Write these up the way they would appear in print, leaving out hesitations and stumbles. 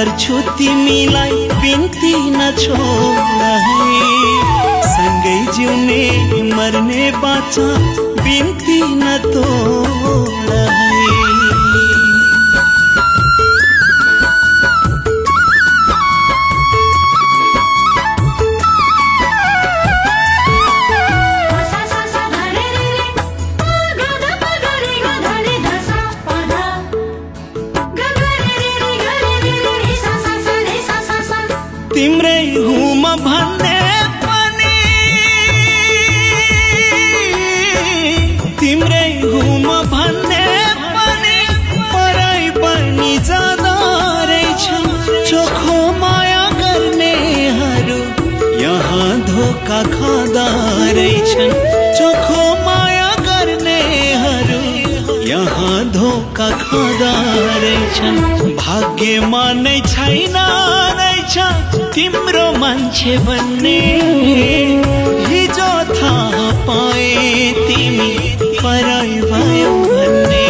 गर्छु तिमीलाई बिन्ती नछोड है सँगै जिउने मर्ने बाचा बिन्ती नतोड है तिम्रै हुँ म भन्ने पनि तिम्रै हुँ म भन्ने पनि पराई पनि जाँदो रहेछ चोखो माया गर्नेहरू यहाँ धोका खाँदा रहेछन् चोखो माया गर्नेहरू यहाँ धोका खाँदा रहेछन् भाग्यमा नै छैन तिम्रो मान्छे भन्ने हिजो थाहा पाए तिमी पराई भयो भन्ने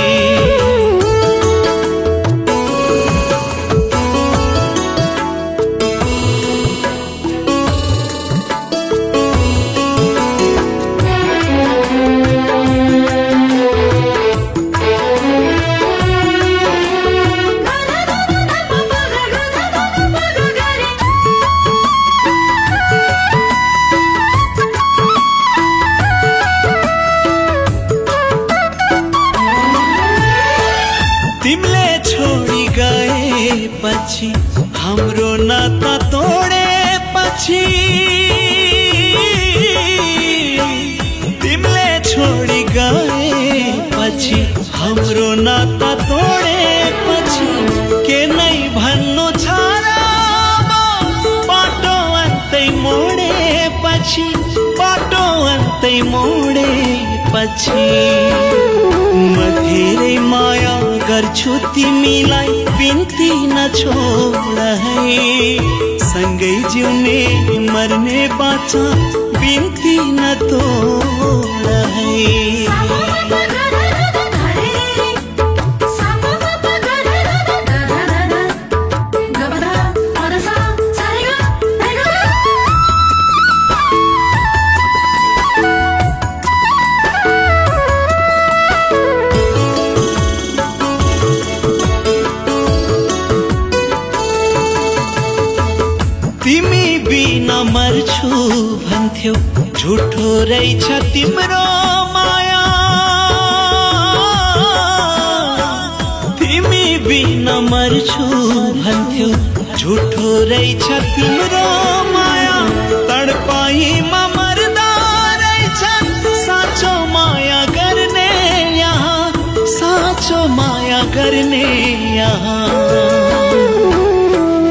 तिमीले छोडी गएपछि हाम्रो नाता तोडेपछि तिमीले छोडी गएपछि हाम्रो नाता तोडेपछि के नै भन्नु छ र बाटो अन्तै मोडेपछि बाटो अन्तै मोडेपछि म धेरै माया गर्छु तिमीलाई बिन्ती नछोड है सँगै जिउने मर्ने बाचा बिन्ती नतोड है तिमी बिना मर्छु भन्थ्यौ झुठो रहेछ तिम्रो माया तिमी बिना मर्छु भन्थ्यौ झुठो रहेछ तिम्रो माया तडपाईमा मर्दा रहेछ साँचो माया गर्ने यहाँ साँचो माया गर्ने यहाँ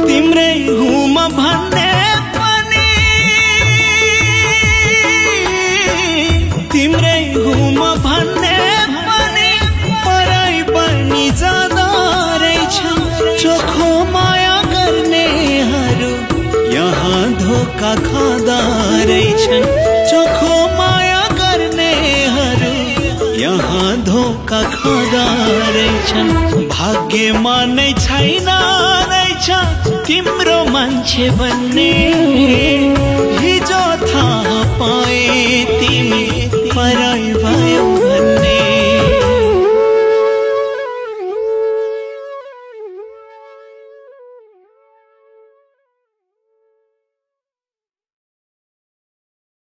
तिम्रै हुँ म भन्ने पनि तिम्रै हुँ म भन्ने पनि पराई पनि जाँदो रहेछ चोखो माया गर्नेहरू यहाँ धोका खाँदा रहेछन् चोखो माया गर्नेहरू यहाँ धोका खाँदा रहेछन् भाग्यमा नै छैन तिम्रो मान्छे भन्ने हिजो